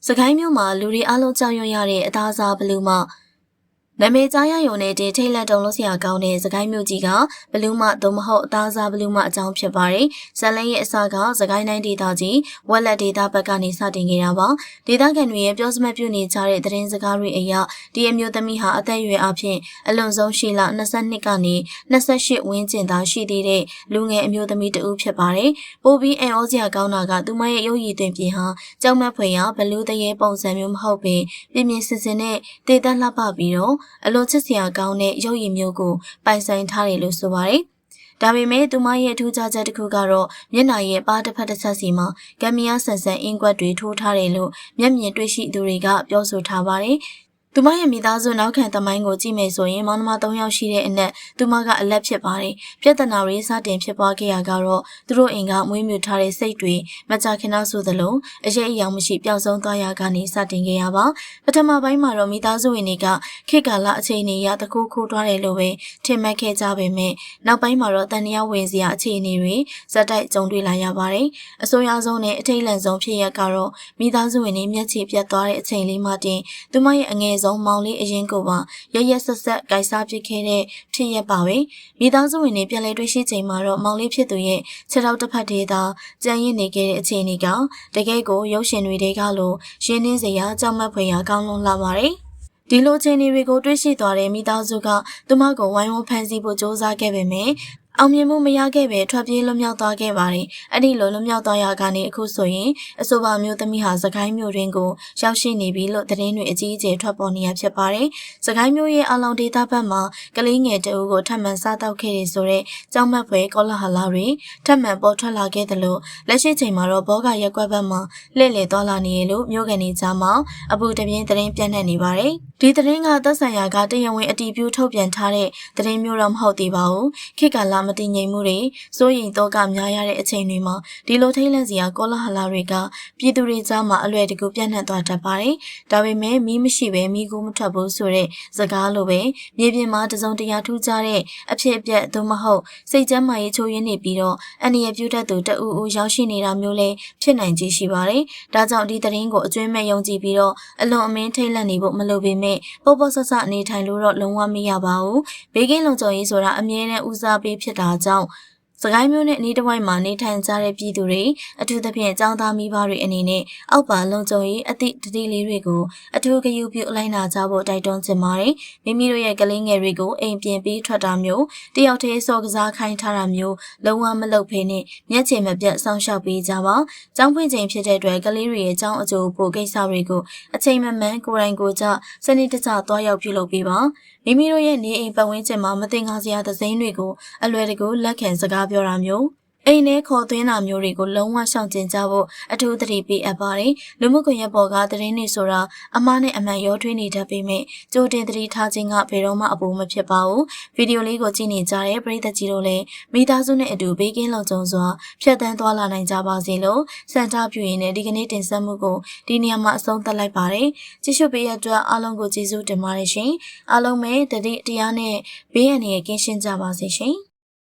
စကိုင်းမြို့မှာလူတွေအလုံးကြောက်ရွံ့ရတဲ့အသားစားဘလူးမနာမည်ကြားရရုံနဲ့တင်ထိတ်လက်တုံလို့ဆရာကောင်းတဲ့စကိုင်းမြို့ကြီးကဘလူးမသို့မဟုတ်အသားစားဘလူးမအကြောင်းဖြစ်ပါတယ်။ဇလန်ရဲ့အစကစကိုင်းတိုင်းဒေသကြီးဝက်လက်ဒေသဘက်ကနေစတင်ခဲ့တာပါ။ဒေသခံတွေရဲ့ပြောစမှတ်ပြုနေကြတဲ့သတင်းစကားတွေအရဒီအမျိုးသမီးဟာအသက်အရွယ်အဖြစ်အလွန်ဆုံးရှိလ22ကနေ28ဝန်းကျင်သာရှိသေးတဲ့လူငယ်အမျိုးသမီးတဦးဖြစ်ပါတယ်။ပိုပြီးအံ့ဩစရာကောင်းတာကသူမရဲ့ရုပ်ရည်သွင်ပြင်ဟာကြောက်မက်ဖွယ်ရာဘလူးတရေပုံစံမျိုးမဟုတ်ပင်ပြင်းပြင်းစင်စင်နဲ့တေသက်လှပပြီးတော့အလွန်ချစ်စရာကောင်းတဲ့ရုပ်ရည်မျိုးကိုပိုင်ဆိုင်ထားတယ်လို့ဆိုပါတယ်။ဒါပေမဲ့သူမရဲ့ထူးခြားချက်တစ်ခုကတော့မျက်နှာရဲ့ပါးတစ်ဖက်တစ်ချက်စီမှာဂမ်မီယာဆန်ဆန်အင်ကွက်တွေထိုးထားတယ်လို့မျက်မြင်တွေ့ရှိသူတွေကပြောဆိုထားပါတယ်။သူမရဲ့မိသားစုနောက်ခံသမိုင်းကိုကြည့်မယ်ဆိုရင်မောင်နှမ3ယောက်ရှိတဲ့အနက်သူမကအလက်ဖြစ်ပါတယ်။ပြဿနာတွေစတင်ဖြစ်ပွားခဲ့ရကတော့သူတို့အိမ်ကမွေးမြူထားတဲ့စိတ်တွေမကြာခဏဆိုသလိုအရေးအယောင်မရှိပျောက်ဆုံးသွားရကနေစတင်ခဲ့ရပါ။ပထမပိုင်းမှာတော့မိသားစုဝင်တွေကခေတ်ကာလအခြေအနေအရတကူခိုးထွားတယ်လို့ပဲထင်မှတ်ခဲ့ကြပေမဲ့နောက်ပိုင်းမှာတော့တန်တရားဝင်စရာအခြေအနေတွေဇက်တိုက်ကြုံတွေ့လာရပါတယ်။အဆိုးရွားဆုံးနဲ့အထိတ်လန့်ဆုံးဖြစ်ရကတော့မိသားစုဝင်တွေမျက်ခြေပြတ်သွားတဲ့အချိန်လေးမှတင်သူမရဲ့အငယ်ဆုံးမောင်လေးအရင်ကပါရရဆက်ဆက်ကြိုက်စားဖြစ်ခဲ့တဲ့ဖြစ်ရပါပဲမိသားစုဝင်တွေပြန်လည်တွေ့ရှိချိန်မှာတော့မောင်လေးဖြစ်သူရဲ့ခြေထောက်တစ်ဖက်သေးသာကြံ့ရစ်နေခဲ့တဲ့အခြေအနေကတကယ်ကိုရုပ်ရှင်တွေကလို့ရင်းနှင်းစရာကြောက်မက်ဖွယ်ရာကောင်းလွန်လာပါတယ်ဒီလိုအခြေအနေတွေကိုတွေ့ရှိသွားတဲ့မိသားစုကသူမကိုဝိုင်းဝန်းဖန်ဆီးဖို့ကြိုးစားခဲ့ပေမယ့်အောင်မြင်မှုမရခဲ့ပဲထွက်ပြေးလွတ်မြောက်သွားခဲ့ပါတယ်။အဲ့ဒီလိုလွတ်မြောက်သွားရကနေအခုဆိုရင်အဆိုပါမျိုးသမီးဟာစကိုင်းမြို့တွင်ကိုရောက်ရှိနေပြီလို့သတင်းတွေအကြီးအကျယ်ထွက်ပေါ်နေရဖြစ်ပါတယ်။စကိုင်းမြို့ရဲ့အလောင်ဒေသဘက်မှာကလေးငယ်တအုပ်ကိုထပ်မံစားတောက်ခဲ့တယ်ဆိုတဲ့ကြောက်မက်ဖွယ်ကောလဟာလတွေထပ်မံပေါ်ထွက်လာခဲ့တယ်လို့လက်ရှိချိန်မှာတော့ဘောဂရက်ကွက်ဘက်မှာလှည့်လည်သွားလာနေရလို့မြို့ကန်တွေကြားမှာအပူတပြင်းသတင်းပြန့်နှံ့နေပါတယ်။ဒီသတင်းကသက်ဆိုင်ရာကတရားဝင်အတည်ပြုထုတ်ပြန်ထားတဲ့သတင်းမျိုးတော့မဟုတ်သေးပါဘူး။ခေတ်ကာလမတည်ငြိမ်မှုတွေစိုးရိမ်တော့ကများရတဲ့အချိန်တွေမှာဒီလိုထိတ်လန့်စရာကောလဟာလတွေကပြည်သူတွေကြားမှာအလွယ်တကူပြန့်နှံ့သွားတတ်ပါတယ်။ဒါပေမဲ့မီးမရှိပဲမီးကိုမထွက်ဘူးဆိုတဲ့စကားလိုပဲမြေပြင်မှာတစုံတရာထူးခြားတဲ့အဖြစ်အပျက်သို့မဟုတ်စိတ်ကျန်းမာရေးချိုးယွင်းနေပြီးတော့အန္တရာယ်ပြုတတ်သူတအူးရောက်ရှိနေတာမျိုးလည်းဖြစ်နိုင်ခြေရှိပါတယ်။ဒါကြောင့်ဒီသတင်းကိုအကျွမ်းမဲ့ယုံကြည်ပြီးတော့အလွန်အမင်းထိတ်လန့်နေဖို့မလိုပေမဲ့ပေါ့ပေါ့ဆဆအနေထိုင်လို့တော့လုံးဝမရပါဘူး။ဘေးကင်းလုံခြုံရေးဆိုတာအမြဲတမ်းဦးစားပေးဖြစ်တာကြောင့်စကိုင်းမျိုးနဲ့အနီးတစ်ဝိုက်မှာနေထိုင်ကြတဲ့ပြည်သူတွေအထူးသဖြင့်ចောင်းသားမိဘတွေအနေနဲ့အောက်ပါလုံခြုံရေးအသည့်တတိလေးတွေကိုအထူးဂရုပြုအလိုက်နာကြဖို့တိုက်တွန်းချင်ပါတယ်။မိမိတို့ရဲ့ကလေးငယ်တွေကိုအိမ်ပြင်ပြီးထွက်တာမျိုးတယောက်တည်းစော်ကစားခိုင်းထားတာမျိုးလုံးဝမလုပ်ဖေးနဲ့မျက်ခြေမပြတ်စောင့်ရှောက်ပေးကြပါ။ကျောင်းဖွင့်ချိန်ဖြစ်တဲ့အတွက်ကလေးတွေရဲ့ကျောင်းအကျိုးဖို့ကိစ္စတွေကိုအချိန်မှန်မှန်ကိုယ်တိုင်ကိုယ်ကျစနစ်တကျသွားရောက်ပြုလုပ်ပေးပါ။မိမိတို့ရဲ့နေအိမ်ပတ်ဝန်းကျင်မှာမတင်ကားစရာသစိမ်းတွေကိုအလွယ်တကူလက်ခံစကားပြောတာမျိုးအိမ်ထဲခေါ်သွင်းတာမျိုးတွေကိုလုံးဝရှောင်ကျဉ်ကြဖို့အထူးသတိပေးအပ်ပါတယ်။လူမှုကွန်ရက်ပေါ်ကသတင်းတွေဆိုတာအမှားနဲ့အမှန်ရောထွေးနေတတ်ပေမဲ့ကြိုတင်သတိထားခြင်းကဘယ်တော့မှအပူမဖြစ်ပါဘူး။ဗီဒီယိုလေးကိုကြည့်နေကြတဲ့ပရိသတ်ကြီးတို့လည်းမိသားစုနဲ့အတူဘေးကင်းလုံခြုံစွာဖြတ်သန်းသွားလာနိုင်ကြပါစေလို့စံထားပြုရင်းနဲ့ဒီကနေ့တင်ဆက်မှုကိုဒီနေရာမှာအဆုံးသတ်လိုက်ပါတယ်။ကြည့်ရှုပေးရတဲ့အတွက်အားလုံးကိုကျေးဇူးတင်ပါတယ်ရှင်။အားလုံးပဲတတိတရားနဲ့ဘေးရန်တွေကင်းရှင်းကြပါစေရှင်။